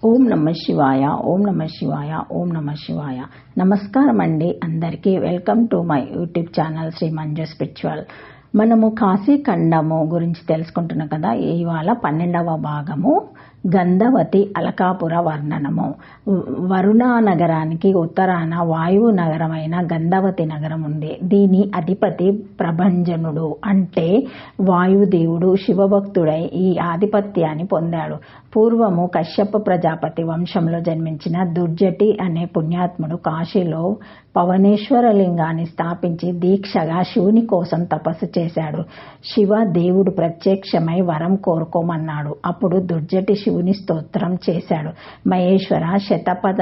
ఓం నమ శివాయ, ఓం నమ శివాయ, ఓం నమ శివాయ. నమస్కారం అండి అందరికీ. Welcome to my YouTube channel Shri Manju spiritual. మనము కాశీఖండము గురించి తెలుసుకుంటున్నాం కదా. ఇవాళ 12వ భాగము గంధవతి అలకాపుర వర్ణనము. వరుణ నగరానికి ఉత్తరాన వాయువు నగరమైన గంధవతి నగరం ఉంది. దీని అధిపతి ప్రభంజనుడు అంటే వాయుదేవుడు శివభక్తుడై ఈ ఆధిపత్యాన్ని పొందాడు. పూర్వము కశ్యప ప్రజాపతి వంశంలో జన్మించిన దుర్జటి అనే పుణ్యాత్ముడు కాశీలో పవనేశ్వర లింగాన్ని స్థాపించి దీక్షగా శివుని కోసం తపస్సు చేశాడు. శివ దేవుడు ప్రత్యక్షమై వరం కోరుకోమన్నాడు. అప్పుడు దుర్జటి శివుని స్తోత్రం చేశాడు. మహేశ్వర, శతపథ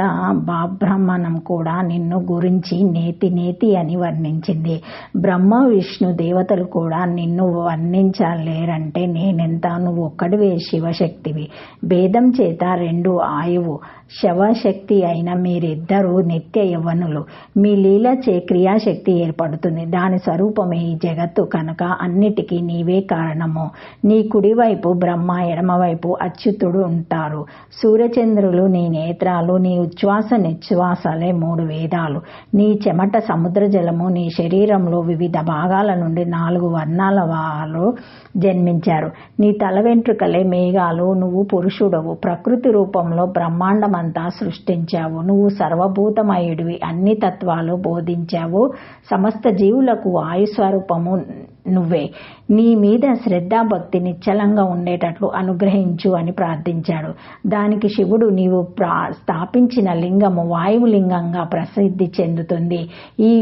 బాబ్రహ్మణం కూడా నిన్ను గురించి నేతి నేతి అని వర్ణించింది. బ్రహ్మ విష్ణు దేవతలు కూడా నిన్ను వర్ణించలేరంటే నేనెంత, నువ్వు ఒక్కడివే శివశక్తివి. భేదం చేత రెండు ఆయువు శవశక్తి అయిన మీరిద్దరూ నిత్య యవ్వనులు. మీ లీలచే క్రియాశక్తి ఏర్పడుతుంది. దాని స్వరూపమే ఈ జగత్తు కనుక అన్నిటికీ నీవే కారణము. నీ కుడివైపు బ్రహ్మ, ఎడమవైపు అచ్యుతుడు ఉంటారు. సూర్యచంద్రులు నీ నేత్రాలు, నీ ఉచ్ఛ్వాస నిశ్వాసాలే 3 వేదాలు. నీ చెమట సముద్ర జలము. నీ శరీరంలో వివిధ భాగాల నుండి 4 వర్ణాల వారు జన్మించారు. నీ తల వెంట్రుకలే మేఘాలు. నువ్వు పురుషుడవు. ప్రకృతి రూపంలో బ్రహ్మాండమంతా సృష్టించావు. నువ్వు సర్వభూతమయుడివి. అన్ని తత్వాలు బోధించావు. సమస్త జీవులకు ఆయుస్వరూపము నువ్వే. నీ మీద శ్రద్ధాభక్తి నిశ్చలంగా ఉండేటట్లు అనుగ్రహించు అని ప్రార్థించాడు. దానికి శివుడు, నీవు స్థాపించిన లింగము వాయులింగంగా ప్రసిద్ధి చెందుతుంది. ఈ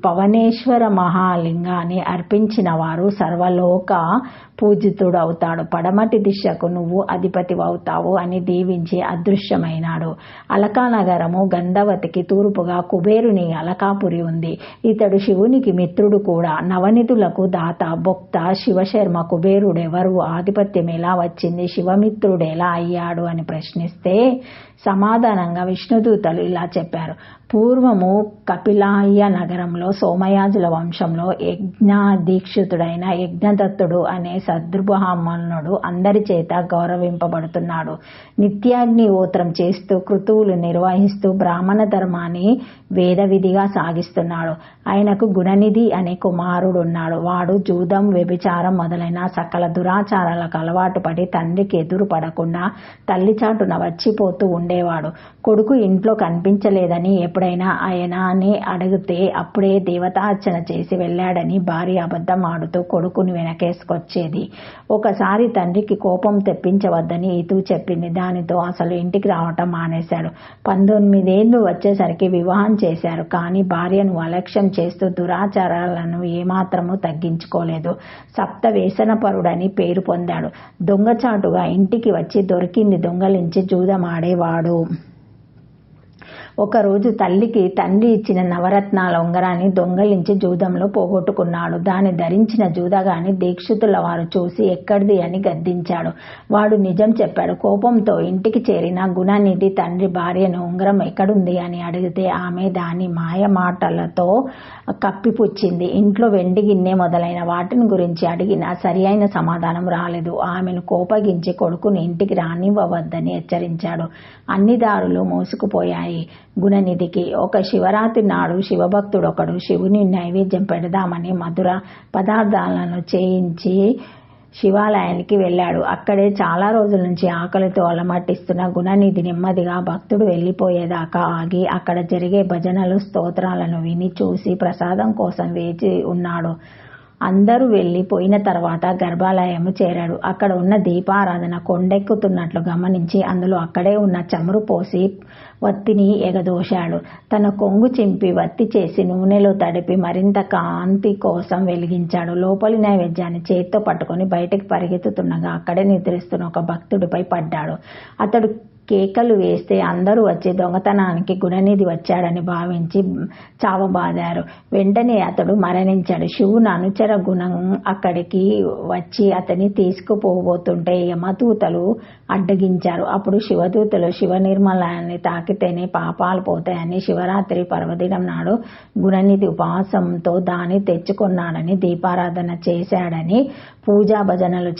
పవనేశ్వర మహాలింగాన్ని అర్పించిన వారు సర్వలోక పూజితుడవుతాడు. పడమటి దిశకు నువ్వు అధిపతివవుతావు అని దీవించి అదృశ్యమైనాడు. అలకానగరము గంధవతికి తూర్పుగా కుబేరుని అలకాపురి ఉంది. ఇతడు శివునికి మిత్రుడు కూడా. నవనిధులకు దాత, భోక్త శివశర్మ కుబేరుడెవరు? ఆధిపత్యం ఎలా వచ్చింది? శివమిత్రుడెలా అయ్యాడు అని ప్రశ్నిస్తే సమాధానంగా విష్ణుదూతలు ఇలా చెప్పారు. పూర్వము కపిలాయ నగరంలో సోమయాజుల వంశంలో యజ్ఞాదీక్షితుడైన యజ్ఞదత్తుడు అనే సద్బ్రాహ్మణుడు అందరి చేత గౌరవింపబడుతున్నాడు. నిత్యాగ్నిహోత్రం చేస్తూ క్రతువులు నిర్వహిస్తూ బ్రాహ్మణ ధర్మాన్ని వేదవిధిగా సాగిస్తున్నాడు. ఆయనకు గుణనిధి అనే కుమారుడున్నాడు. వాడు జూదం, వ్యభిచారం మొదలైన సకల దురాచారాలకు అలవాటు పడి తండ్రికి ఎదురు పడకుండా తల్లి చాటున వచ్చిపోతూ ఉండేవాడు. కొడుకు ఇంట్లో కనిపించలేదని ఎప్పుడైనా ఆయనని అడిగితే అప్పుడే దేవతార్చన చేసి వెళ్ళాడని భార్య అబద్ధం ఆడుతూ కొడుకుని వెనకేసుకొచ్చేది. ఒకసారి తండ్రికి కోపం తెప్పించవద్దని ఇతూ చెప్పింది. దానితో అసలు ఇంటికి రావటం మానేశాడు. 19 ఏళ్ళు వచ్చేసరికి వివాహం చేశారు. కానీ భార్యను అలక్ష్యం చేస్తూ దురాచారాలను ఏమాత్రము తగ్గించుకోలేదు. సప్త వ్యసనపరుడని పేరు పొందాడు. దొంగచాటుగా ఇంటికి వచ్చి దొరికింది దొంగలించి జూదమాడేవాడు. ఒకరోజు తల్లికి తండ్రి ఇచ్చిన నవరత్నాల ఉంగరాన్ని దొంగలించి జూదంలో పోగొట్టుకున్నాడు. దాన్ని ధరించిన జూదగాని దీక్షితుల వారు చూసి ఎక్కడిది అని గద్దించాడు. వాడు నిజం చెప్పాడు. కోపంతో ఇంటికి చేరిన గుణనిధి తండ్రి భార్యను ఉంగరం ఎక్కడుంది అని అడిగితే ఆమె దాని మాయ మాటలతో కప్పిపుచ్చింది. ఇంట్లో వెండి గిన్నె మొదలైన వాటిని గురించి అడిగినా సరి అయిన సమాధానం రాలేదు. ఆమెను కోపగించి కొడుకుని ఇంటికి రానివ్వవద్దని హెచ్చరించాడు. అన్ని దారులు మోసుకుపోయాయి. గుణనిధికి ఒక శివరాత్రి నాడు శివభక్తుడొకడు శివుని నైవేద్యం పెడదామని మధుర పదార్థాలను చేయించి శివాలయానికి వెళ్ళాడు. అక్కడే చాలా రోజుల నుంచి ఆకలితో అలమటిస్తున్న గుణనిధి నెమ్మదిగా భక్తుడు వెళ్ళిపోయేదాకా ఆగి అక్కడ జరిగే భజనలు, స్తోత్రాలను విని చూసి ప్రసాదం కోసం వేచి ఉన్నాడు. అందరూ వెళ్ళిపోయిన తర్వాత గర్భాలయము చేరాడు. అక్కడ ఉన్న దీపారాధన కొండెక్కుతున్నట్లు గమనించి అందులో అక్కడే ఉన్న చమురు పోసి వత్తిని ఎగదోశాడు. తన కొంగు చింపి వత్తి చేసి నూనెలో తడిపి మరింత కాంతి కోసం వెలిగించాడు. లోపలి నైవేద్యాన్ని చేత్తో పట్టుకొని బయటకు పరిగెత్తుతుండగా అక్కడే నిద్రిస్తున్న ఒక భక్తుడిపై పడ్డాడు. అతడు కేకలు వేస్తే అందరూ వచ్చి దొంగతనానికి గుణనిధి వచ్చాడని భావించి చావబాదారు. వెంటనే అతడు మరణించాడు. శివుని అనుచర గుణం అక్కడికి వచ్చి అతన్ని తీసుకుపోబోతుంటే యమదూతలు అడ్డగించారు. అప్పుడు శివదూతలు శివ నిర్మలాన్ని తాకితేనే పాపాలు పోతాయని శివరాత్రి పర్వదినం నాడు గుణనిధి ఉపవాసంతో దాన్ని తెచ్చుకున్నాడని దీపారాధన చేశాడని పూజా భజనలు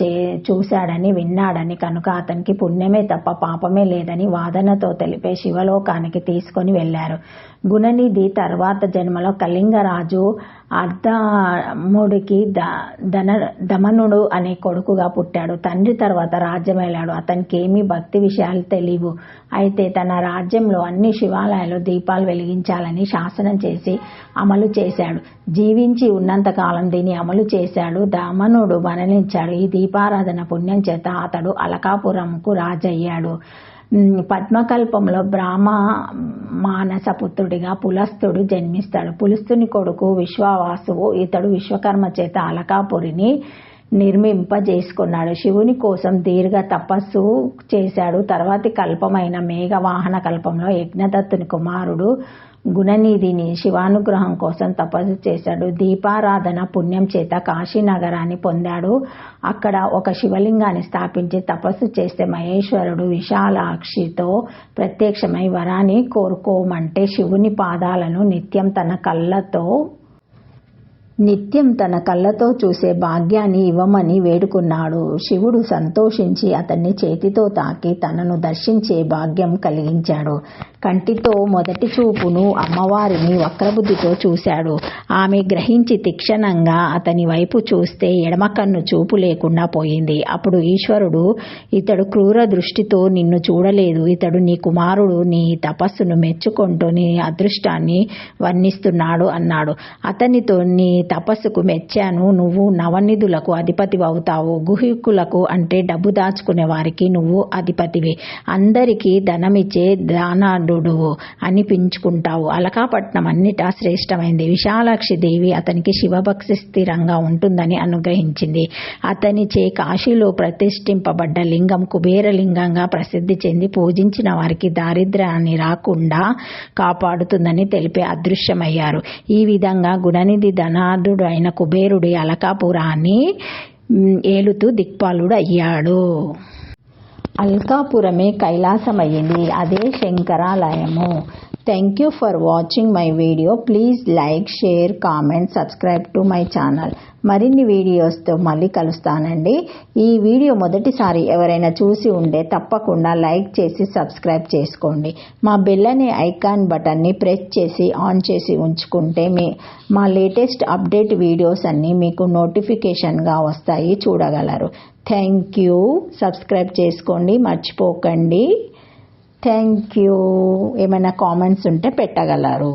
చూశాడని విన్నాడని కనుక అతనికి పుణ్యమే తప్ప పాపమే లేదని వాదనతో తెలిపే శివలోకానికి తీసుకొని వెళ్లారు. గుణనిధి తర్వాత జన్మలో కళింగరాజు అర్ధాముడికి దమనుడు అనే కొడుకుగా పుట్టాడు. తండ్రి తర్వాత రాజ్యమేలాడు. అతనికి ఏమీ భక్తి విషయాలు తెలియవు. అయితే తన రాజ్యంలో అన్ని శివాలయాలు దీపాలు వెలిగించాలని శాసనం చేసి అమలు చేశాడు. జీవించి ఉన్నంతకాలం దీన్ని అమలు చేశాడు. దమనుడు మరణించాడు. ఈ దీపారాధన పుణ్యం చేత అతడు అలకాపురంకు రాజయ్యాడు. పద్మకల్పంలో బ్రాహ్మ మానస పుత్రుడిగా పులస్తుడు జన్మిస్తాడు. పులస్తుని కొడుకు విశ్వావాసువు. ఇతడు విశ్వకర్మ చేత అలకాపురిని నిర్మింపజేసుకున్నాడు. శివుని కోసం దీర్ఘ తపస్సు చేశాడు. తర్వాతి కల్పమైన మేఘవాహన కల్పంలో యజ్ఞదత్తుని కుమారుడు గుణనిధిని శివానుగ్రహం కోసం తపస్సు చేశాడు. దీపారాధన పుణ్యం చేత కాశీ నగరాన్ని పొందాడు. అక్కడ ఒక శివలింగాన్ని స్థాపించి తపస్సు చేస్తే మహేశ్వరుడు విశాలాక్షితో ప్రత్యక్షమై వరాన్ని కోరుకోమంటే శివుని పాదాలను నిత్యం తన కళ్ళతో చూసే భాగ్యాన్ని ఇవ్వమని వేడుకున్నాడు. శివుడు సంతోషించి అతన్ని చేతితో తాకి తనను దర్శించే భాగ్యం కలిగించాడు. కంటితో మొదటి చూపును అమ్మవారిని వక్రబుద్ధితో చూశాడు. ఆమె గ్రహించి తీక్షణంగా అతని వైపు చూస్తే ఎడమ కన్ను చూపు లేకుండా పోయింది. అప్పుడు ఈశ్వరుడు, ఇతడు క్రూర దృష్టితో నిన్ను చూడలేదు. ఇతడు నీ కుమారుడు. నీ తపస్సును మెచ్చుకుంటూ నీ అదృష్టాన్ని వర్ణిస్తున్నాడు అన్నాడు. అతనితో, నీ తపస్సుకు మెచ్చాను. నువ్వు నవనిధులకు అధిపతి అవుతావు. గుహికులకు అంటే డబ్బు దాచుకునే వారికి నువ్వు అధిపతివి. అందరికీ ధనమిచ్చే దానాఢ్యుడు అనిపించుకుంటావు. అలకాపట్నం అన్నిటా శ్రేష్టమైంది. విశాలాక్షి దేవి అతనికి శివభక్తి స్థిరంగా ఉంటుందని అనుగ్రహించింది. అతనిచే కాశీలో ప్రతిష్ఠింపబడ్డ లింగం కుబేరలింగంగా ప్రసిద్ధి చెంది పూజించిన వారికి దారిద్ర్యాన్ని రాకుండా కాపాడుతుందని తెలిపి అదృశ్యమయ్యారు. ఈ విధంగా గుణనిధి ధనాఢ్యుడు అయిన కుబేరుడి అలకాపురాన్ని ఏలుతూ దిక్పాలుడు అయ్యాడు. అల్కాపురమే కైలాసమయ్యింది. అదే శంకరాలయము. Thank you for watching my video. Please like, share, comment, subscribe to my channel. మరిన్ని వీడియోస్తో మళ్ళీ కలుస్తానండి. ఈ వీడియో మొదటిసారి ఎవరైనా చూసి ఉంటే తప్పకుండా లైక్ చేసి సబ్స్క్రైబ్ చేసుకోండి. మా బెల్ అనే ఐకాన్ బటన్ని ప్రెస్ చేసి ఆన్ చేసి ఉంచుకుంటే మా లేటెస్ట్ అప్డేట్ వీడియోస్ అన్నీ మీకు నోటిఫికేషన్గా వస్తాయి, చూడగలరు. Thank you. సబ్స్క్రైబ్ చేసుకోండి మర్చిపోకండి. Thank you. ఏమైనా కామెంట్స్ ఉంటే పెట్టగలరు.